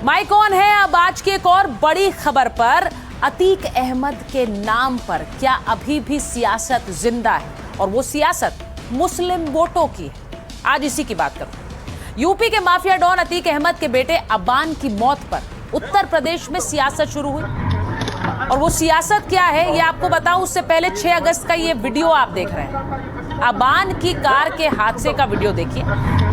Mic on है। अब आज की एक और बड़ी खबर पर। अतीक अहमद के नाम पर क्या अभी भी सियासत जिंदा है? और वो सियासत मुस्लिम वोटों की है। आज इसी की बात करूं। यूपी के माफिया डॉन अतीक अहमद के बेटे अबान की मौत पर उत्तर प्रदेश में सियासत शुरू हुई। और वो सियासत क्या है ये आपको बताऊं उससे पहले 6 अगस्त का ये वीडियो आप देख रहे हैं। अबान की कार के हादसे का वीडियो देखिए।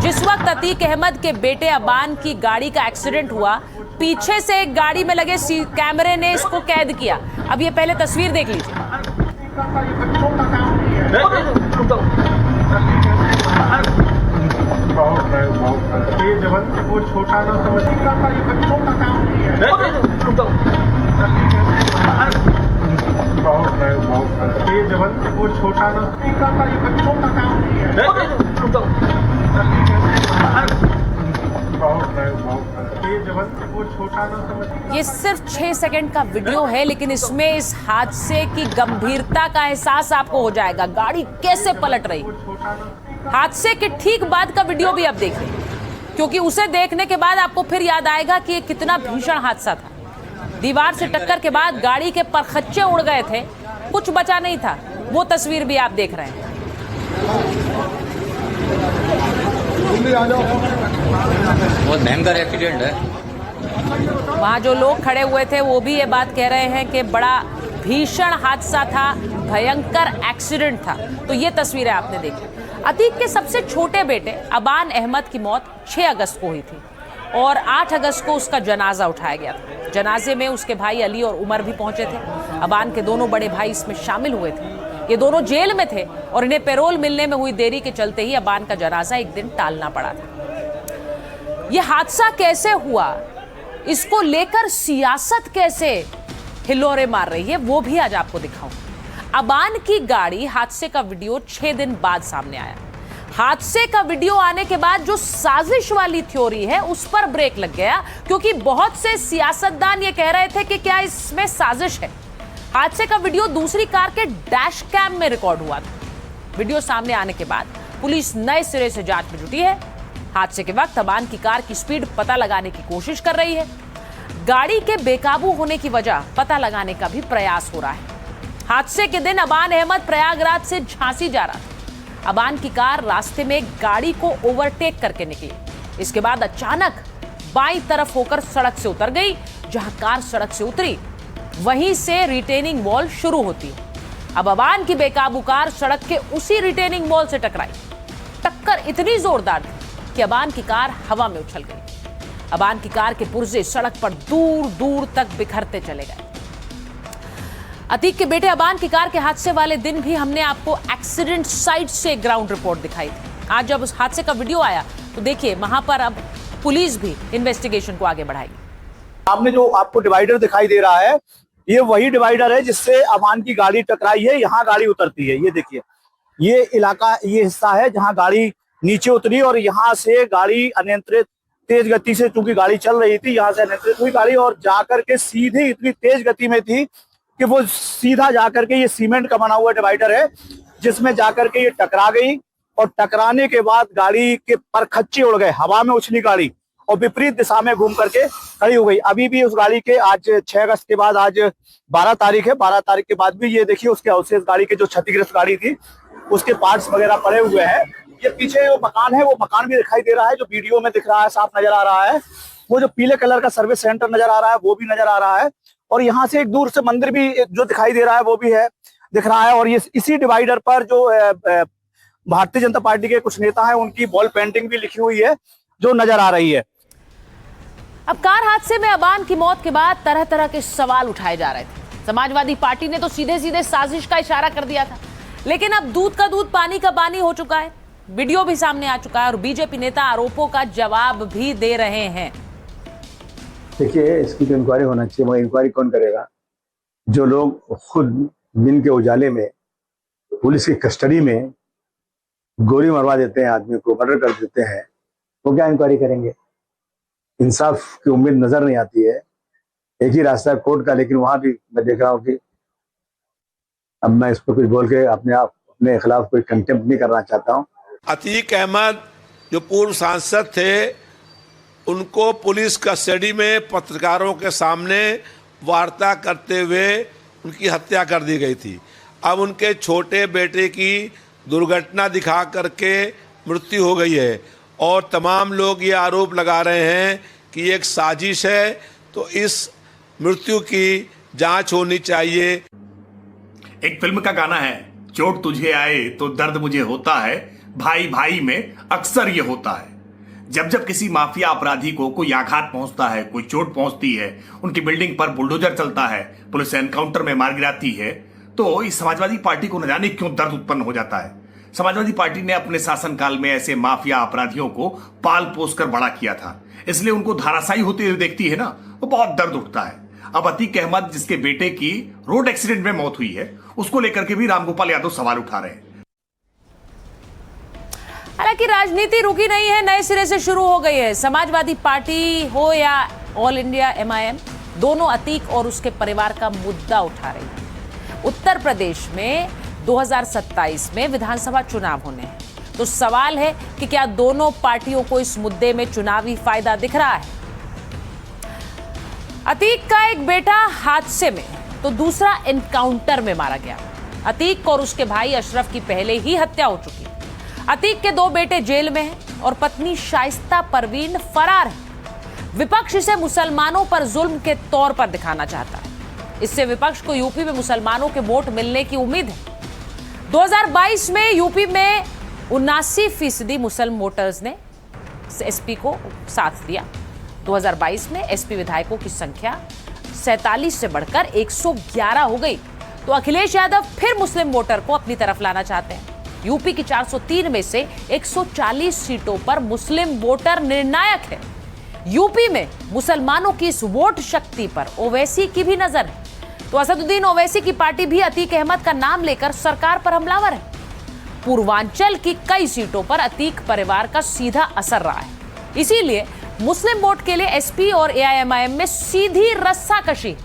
जिस वक्त अतीक अहमद के बेटे अबान की गाड़ी का एक्सीडेंट हुआ, पीछे से एक गाड़ी में लगे कैमरे ने इसको कैद किया। अब ये पहले तस्वीर देख लीजिए। वो छोटा ना समझिएगा, ये बच्चों का काम नहीं है। ये जवन वो छोटा ना समझिएगा, ये बच्चों का काम नहीं है। ये सिर्फ 6 सेकंड का वीडियो है, लेकिन इसमें इस हादसे की गंभीरता का एहसास आपको हो जाएगा। गाड़ी कैसे पलट रही। हादसे के ठीक बाद का वीडियो भी आप देख लें, क्योंकि उसे देखने के बाद आपको फिर याद आएगा कि ये कितना भीषण हादसा था। दीवार से टक्कर के बाद गाड़ी के परखच्चे उड़ गए थे, कुछ बचा नहीं था। वो तस्वीर भी आप देख रहे हैं। बहुत भयंकर एक्सीडेंट है। वहां जो लोग खड़े हुए थे वो भी ये बात कह रहे हैं कि बड़ा भीषण हादसा था, भयंकर एक्सीडेंट था। तो ये तस्वीरें आपने देखी। अतीक के सबसे छोटे बेटे अबान अहमद की मौत 6 अगस्त को हुई थी और 8 अगस्त को उसका जनाजा उठाया गया था। जनाजे में उसके भाई अली और उमर भी पहुंचे थे। अबान के दोनों बड़े भाई इसमें शामिल हुए थे। ये दोनों जेल में थे और इन्हें पैरोल मिलने में हुई देरी के चलते ही अबान का जनाजा एक दिन टालना पड़ा था। यह हादसा कैसे हुआ, इसको लेकर सियासत कैसे हिलोरे मार रही है, वो भी आज आपको दिखाऊं। अबान की गाड़ी हादसे का वीडियो 6 दिन बाद सामने आया। हादसे का वीडियो आने के बाद जो साजिश वाली थ्योरी है उस पर ब्रेक लग गया, क्योंकि बहुत से सियासतदान ये कह रहे थे कि क्या इसमें साजिश है। हादसे का वीडियो दूसरी कार के डैश कैम में रिकॉर्ड हुआ था। वीडियो सामने आने के बाद पुलिस नए सिरे से जांच में जुटी है। हादसे के वक्त अबान की कार की स्पीड पता लगाने की कोशिश कर रही है। गाड़ी के बेकाबू होने की वजह पता लगाने का भी प्रयास हो रहा है। हादसे के दिन अबान अहमद प्रयागराज से झांसी जा रहा था। अबान की कार रास्ते में गाड़ी को ओवरटेक करके निकली। इसके बाद अचानक बाईं तरफ होकर सड़क से उतर गई। जहां कार सड़क से उतरी वहीं से रिटेनिंग वॉल शुरू होती है। अब अबान की बेकाबू कार सड़क के उसी रिटेनिंग वॉल से टकराई। टक्कर इतनी जोरदार थी कि अबान की कार हवा में उछल गई। अबान की कार के पुर्जे सड़क पर दूर दूर तक बिखरते चले गए। अतीक के बेटे अबान की कार के हादसे वाले दिन भी हमने आपको एक्सीडेंट साइट से ग्राउंड रिपोर्ट दिखाई थी। आज जब उस हादसे का वीडियो आया तो देखिए वहां पर अब पुलिस भी इन्वेस्टिगेशन को आगे बढ़ाएगी। सामने जो आपको डिवाइडर दिखाई दे रहा है, ये वही डिवाइडर है जिससे अबान की गाड़ी टकराई है। यहाँ गाड़ी उतरती है, ये देखिए, ये इलाका, ये हिस्सा है जहाँ गाड़ी नीचे उतरी और यहाँ से गाड़ी अनियंत्रित तेज गति से, चूंकि गाड़ी चल रही थी, यहाँ से अनियंत्रित हुई गाड़ी और जाकर के सीधे इतनी तेज गति में थी कि वो सीधा जाकर के, ये सीमेंट का बना हुआ डिवाइडर है जिसमें जाकर के ये टकरा गई और टकराने के बाद गाड़ी के परखच्चे उड़ गए, हवा में उछली गाड़ी और विपरीत दिशा में घूम करके खड़ी हो गई। अभी भी उस गाड़ी के, आज 6 अगस्त के बाद आज 12 तारीख है, 12 तारीख के बाद भी ये देखिए उसके अवशेष, गाड़ी के जो क्षतिग्रस्त गाड़ी थी उसके पार्ट्स वगैरह पड़े हुए हैं। ये पीछे वो मकान है, वो मकान भी दिखाई दे रहा है जो वीडियो में दिख रहा है, साफ नजर आ रहा है। वो जो पीले कलर का सर्विस सेंटर नजर आ रहा है वो भी नजर आ रहा है और यहाँ से एक दूर से मंदिर भी जो दिखाई दे रहा है वो भी है, दिख रहा है। और ये इसी डिवाइडर पर जो भारतीय जनता पार्टी के कुछ नेता हैं उनकी वॉल पेंटिंग भी लिखी हुई है जो नजर आ रही है। अब कार हादसे में अबान की मौत के बाद तरह तरह के सवाल उठाए जा रहे थे। समाजवादी पार्टी ने तो सीधे सीधे साजिश का इशारा कर दिया था, लेकिन अब दूध का दूध पानी का पानी हो चुका है। वीडियो भी सामने आ चुका है और बीजेपी नेता आरोपों का जवाब भी दे रहे हैं। देखिए, इसकी तो इंक्वायरी होना चाहिए, मगर इंक्वायरी कौन करेगा? जो लोग खुद दिन के उजाले में पुलिस की कस्टडी में गोली मरवा देते हैं, आदमी को मर्डर कर देते हैं, वो क्या इंक्वायरी करेंगे? इंसाफ की उम्मीद नजर नहीं आती है। एक ही रास्ता है कोर्ट का, लेकिन वहां भी मैं देख रहा हूँ कि अब मैं इस पर कुछ बोल के अपने खिलाफ कोई कंटेम्प्ट नहीं करना चाहता हूँ। अतीक अहमद जो पूर्व सांसद थे, उनको पुलिस कस्टडी में पत्रकारों के सामने वार्ता करते हुए उनकी हत्या कर दी गई थी। अब उनके छोटे बेटे की दुर्घटना दिखा करके मृत्यु हो गई है और तमाम लोग ये आरोप लगा रहे हैं कि एक साजिश है, तो इस मृत्यु की जांच होनी चाहिए। एक फिल्म का गाना है, चोट तुझे आए तो दर्द मुझे होता है, भाई भाई में अक्सर ये होता है। जब जब किसी माफिया अपराधी को कोई आघात पहुंचता है, कोई चोट पहुंचती है, उनकी बिल्डिंग पर बुलडोजर चलता है, पुलिस एनकाउंटर में मार गिराती है, तो इस समाजवादी पार्टी को न जाने क्यों दर्द उत्पन्न हो जाता है। समाजवादी पार्टी ने अपने शासनकाल में ऐसे माफिया अपराधियों को पाल पोस कर बड़ा किया था, इसलिए उनको धाराशायी होते हुए देखती है ना, वो बहुत दर्द उठता है। अब अतीक अहमद, जिसके बेटे की रोड एक्सीडेंट में मौत हुई है, उसको लेकर के भी रामगोपाल यादव सवाल उठा रहे हैं। हालांकि राजनीति रुकी नहीं है, नए सिरे से शुरू हो गई है। समाजवादी पार्टी हो या ऑल इंडिया MIM, दोनों अतीक और उसके परिवार का मुद्दा उठा रही है। उत्तर प्रदेश में 2027 में विधानसभा चुनाव होने हैं, तो सवाल है कि क्या दोनों पार्टियों को इस मुद्दे में चुनावी फायदा दिख रहा है। अतीक का एक बेटा हादसे में तो दूसरा एनकाउंटर में मारा गया। अतीक और उसके भाई अशरफ की पहले ही हत्या हो चुकी है। अतीक के 2 बेटे जेल में हैं और पत्नी शाइस्ता परवीन फरार है। विपक्ष इसे मुसलमानों पर जुल्म के तौर पर दिखाना चाहता है। इससे विपक्ष को यूपी में मुसलमानों के वोट मिलने की उम्मीद है। 2022 में यूपी में 79% मुस्लिम वोटर्स ने एसपी को साथ दिया। 2022 में एसपी विधायकों की संख्या 47 से बढ़कर 111 हो गई। तो अखिलेश यादव फिर मुस्लिम वोटर को अपनी तरफ लाना चाहते हैं। यूपी की 403 में से 140 सीटों पर मुस्लिम वोटर निर्णायक है। यूपी में मुसलमानों की इस वोट शक्ति पर ओवैसी की भी नजर है। तो असदुद्दीन ओवैसी की पार्टी भी अतीक अहमद का नाम लेकर सरकार पर हमलावर है। पूर्वांचल की कई सीटों पर अतीक परिवार का सीधा असर रहा है। इसीलिए मुस्लिम वोट के लिए एसपी और AIMIM में सीधी रस्साकशी।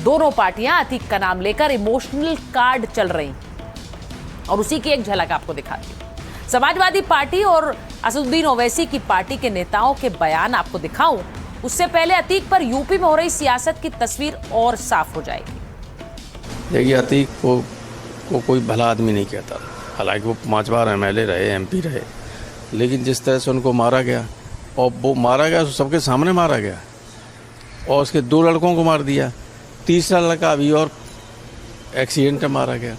दोनों पार्टियां अतीक का नाम लेकर इमोशनल कार्ड चल रही और उसी की एक झलक आपको दिखाती हूं। समाजवादी पार्टी और असदुद्दीन ओवैसी की पार्टी के नेताओं के बयान आपको दिखाऊं, उससे पहले अतीक पर यूपी में हो रही सियासत की तस्वीर और साफ हो जाएगी। देखिए, अतीक को कोई भला आदमी नहीं कहता। हालांकि वो 5 बार MLA रहे, MP रहे, लेकिन जिस तरह से उनको मारा गया, और वो मारा गया तो सबके सामने मारा गया, और उसके 2 लड़कों को मार दिया, तीसरा लड़का अभी और एक्सीडेंट में मारा गया।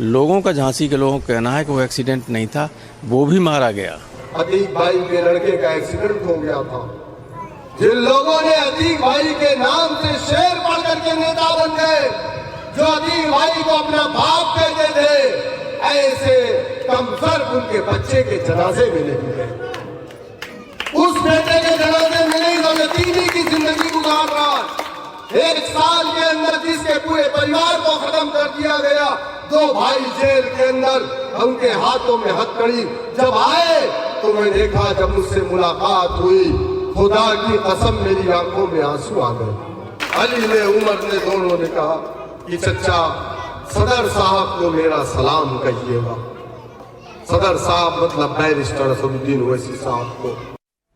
लोगों का, झांसी के लोगों का कहना है कि वो एक्सीडेंट नहीं था, वो भी मारा गया। अतीक भाई के लड़के का एक्सीडेंट हो गया था। जिन लोगों ने अतीक भाई के नाम से शेर पढ़ करके नेता बन गए, जो अतीक भाई को अपना बाप कहते थे, ऐसे कमसर उनके बच्चे के जनाजे में नहीं मिले। उस बेटे के जनाजे में नहीं, जो यतीमी की जिंदगी गुजार रहा। 1 साल के अंदर जिसके पूरे परिवार को खत्म कर दिया गया, 2 भाई जेल के अंदर, उनके हाथों में हथकड़ी जब आए तो मैं देखा, जब मुझसे मुलाकात हुई, खुदा की कसम मेरी आंखों में आंसू आ गए। अली ने, उमर ने, दोनों ने कहा कि चचा सदर साहब को मेरा सलाम कहिएगा। सदर साहब मतलब बैरिस्टर असदुद्दीन ओवैसी साहब को।